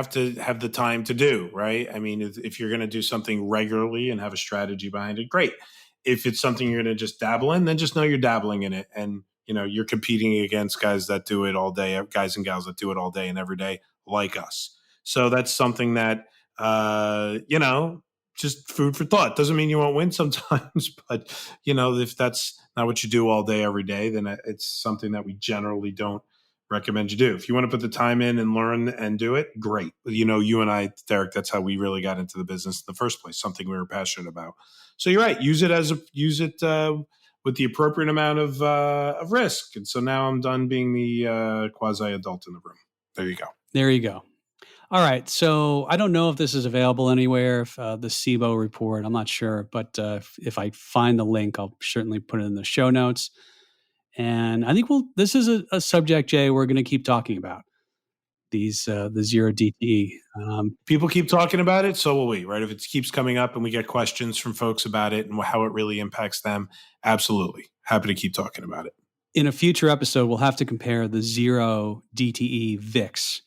have the time to do, right? I mean, if you're going to do something regularly and have a strategy behind it, great. If it's something you're going to just dabble in, then just know you're dabbling in it, and you're competing against guys that do it all day, guys and gals that do it all day and every day, like us. So that's something that just food for thought. Doesn't mean you won't win sometimes, but if that's not what you do all day every day, then it's something that we generally don't recommend you do. If you want to put the time in and learn and do it, great. You and I, Derek, that's how we really got into the business in the first place, something we were passionate about. So you're right. Use it with the appropriate amount of risk. And so now I'm done being the quasi-adult in the room. There you go. There you go. All right. So I don't know if this is available anywhere, the CBOE report. I'm not sure. But if I find the link, I'll certainly put it in the show notes. And I think this is a subject, Jay, we're going to keep talking about, the zero DTE. People keep talking about it, so will we, right? If it keeps coming up and we get questions from folks about it and how it really impacts them, absolutely. Happy to keep talking about it. In a future episode, we'll have to compare the zero DTE VIX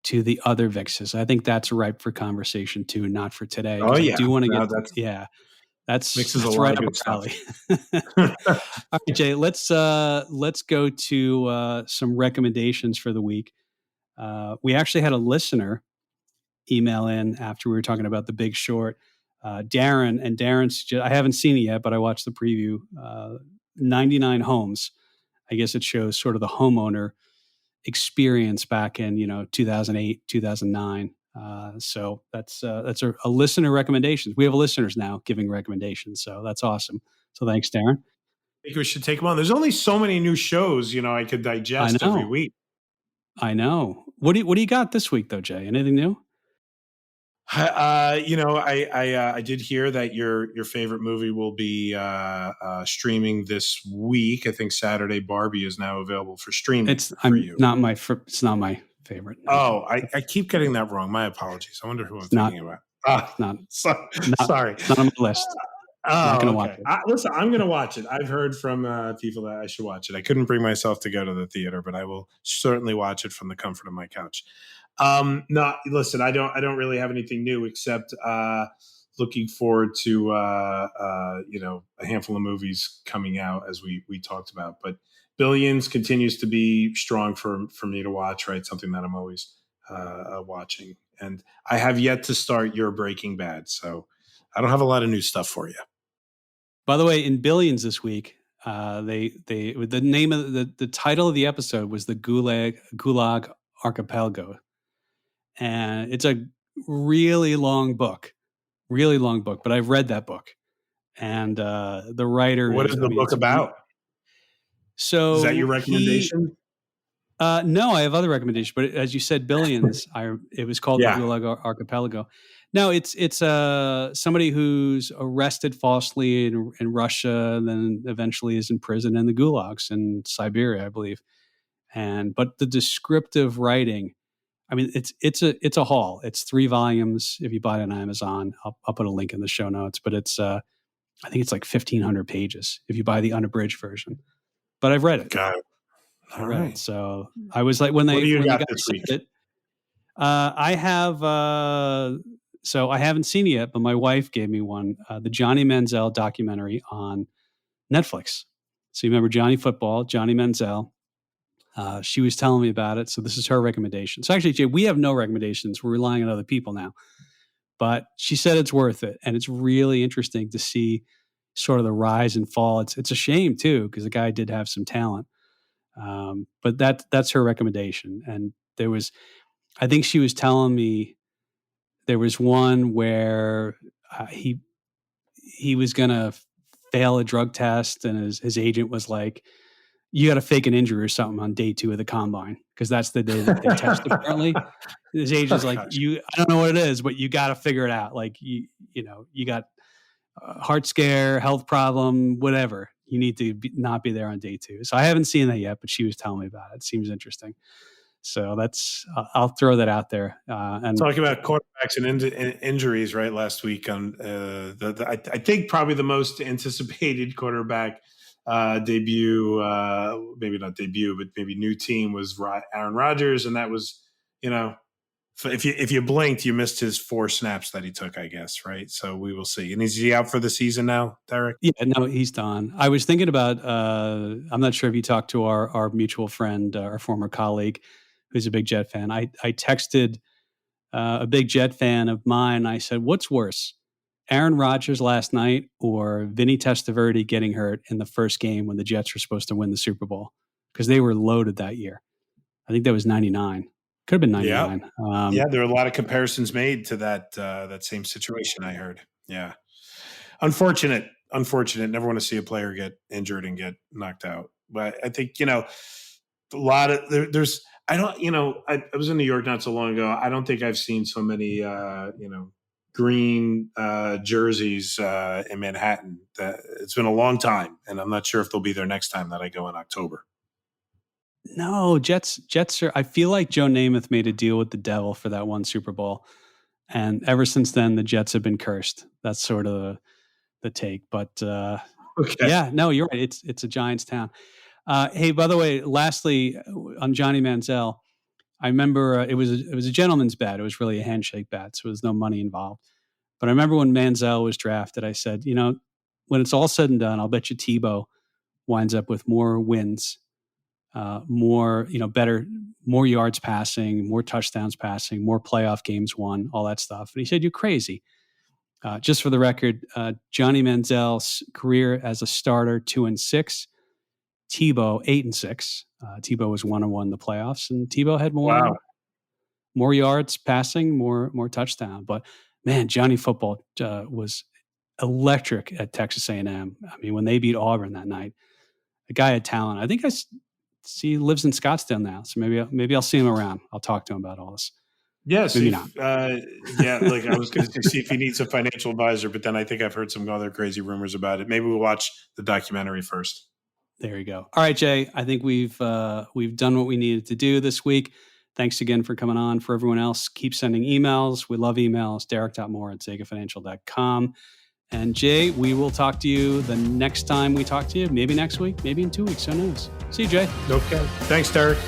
to the other VIXs. I think that's ripe for conversation too, not for today. Oh, yeah. I do want to get Mixes that's a lot right of up good our alley. All right, Jay, let's go to some recommendations for the week. We actually had a listener email in after we were talking about The Big Short. Darren, and Darren's, I haven't seen it yet, but I watched the preview. 99 Homes. I guess it shows sort of the homeowner experience back in 2008, 2009. So that's a listener recommendation. We have listeners now giving recommendations, so that's awesome. So thanks, Darren. I think we should take them on. There's only so many new shows I could digest every week. I know. What do you got this week though, Jay? Anything new? I did hear that your favorite movie will be streaming this week. I think Saturday Barbie is now available for streaming. It's not my favorite. No. Oh, I keep getting that wrong. My apologies. I wonder who I'm thinking about. Sorry. It's not on my list. I'm not going to watch it. Listen, I'm going to watch it. I've heard from people that I should watch it. I couldn't bring myself to go to the theater, but I will certainly watch it from the comfort of my couch. No, listen, I don't really have anything new except looking forward to a handful of movies coming out as we talked about. But Billions continues to be strong for me to watch, right? Something that I'm always watching. And I have yet to start your Breaking Bad, so I don't have a lot of new stuff for you. By the way, in Billions this week, the name of the title of the episode was the Gulag Archipelago. And it's a really long book, but I've read that book. And the writer. What is the book about? So is that your recommendation? No, I have other recommendations. But as you said, Billions, it was called the Gulag Archipelago. No, it's somebody who's arrested falsely in Russia, and then eventually is in prison in the gulags in Siberia, I believe. But the descriptive writing, I mean, it's a haul. It's 3 volumes. If you buy it on Amazon, I'll put a link in the show notes. But it's I think it's like 1,500 pages if you buy the unabridged version. But I've read it. Got it. I read it. So I was like, when you guys said it, I have. So I haven't seen it yet, but my wife gave me one, the Johnny Manziel documentary on Netflix. So you remember Johnny Football, Johnny Manziel. She was telling me about it. So this is her recommendation. So actually, Jay, we have no recommendations. We're relying on other people now. But she said it's worth it. And it's really interesting to see sort of the rise and fall. It's a shame, too, because the guy did have some talent. But that's her recommendation. And I think she was telling me, there was one where he was going to fail a drug test, and his agent was like, you got to fake an injury or something on day 2 of the combine, because that's the day that they test apparently. His agent's like, I don't know what it is, but you got to figure it out. Like, you got a heart scare, health problem, whatever. You need to not be there on day 2. So I haven't seen that yet, but she was telling me about it. It seems interesting. So I'll throw that out there. And talking about quarterbacks and injuries, right? Last week on I think probably the most anticipated quarterback debut, maybe not debut, but maybe new team was Aaron Rodgers, and that was, if you blinked, you missed his 4 snaps that he took, I guess, right? So we will see. And is he out for the season now, Derek? Yeah, no, he's done. I was thinking about. I'm not sure if you talked to our mutual friend, our former colleague, who's a big Jet fan. I texted a big Jet fan of mine. I said, what's worse, Aaron Rodgers last night or Vinny Testaverde getting hurt in the first game when the Jets were supposed to win the Super Bowl? Because they were loaded that year. I think that was 99. Could have been 99. Yeah, there are a lot of comparisons made to that same situation, I heard. Yeah. Unfortunate. Never want to see a player get injured and get knocked out. But I think, a lot of there's I don't, I was in New York not so long ago. I don't think I've seen so many green jerseys in Manhattan. It's been a long time, and I'm not sure if they'll be there next time that I go in October. No, Jets are, I feel like Joe Namath made a deal with the devil for that one Super Bowl. And ever since then, the Jets have been cursed. That's sort of the take. But Okay. yeah, no, you're right. It's a Giants town. Hey, by the way, lastly, on Johnny Manziel, I remember it was a gentleman's bet. It was really a handshake bet, so there was no money involved. But I remember when Manziel was drafted, I said, when it's all said and done, I'll bet you Tebow winds up with more wins, more, better, more yards passing, more touchdowns passing, more playoff games won, all that stuff. And he said, "You're crazy." Just for the record, Johnny Manziel's career as a starter, 2-6. Tebow 8-6. Tebow was 1-1 in the playoffs, and Tebow had more yards passing, more touchdown. But man, Johnny football was electric at Texas A&M. I mean, when they beat Auburn that night, the guy had talent. I think I see he lives in Scottsdale now, so maybe I'll see him around. I'll talk to him about all this. Yes, maybe not. Like I was going to see if he needs a financial advisor, but then I think I've heard some other crazy rumors about it. Maybe we'll watch the documentary first. There you go. All right, Jay. I think we've done what we needed to do this week. Thanks again for coming on. For everyone else, keep sending emails. We love emails. Derek.moore@ZEGAFinancial.com. And Jay, we will talk to you the next time we talk to you. Maybe next week, maybe in 2 weeks. Who knows? See you, Jay. Okay. Thanks, Derek.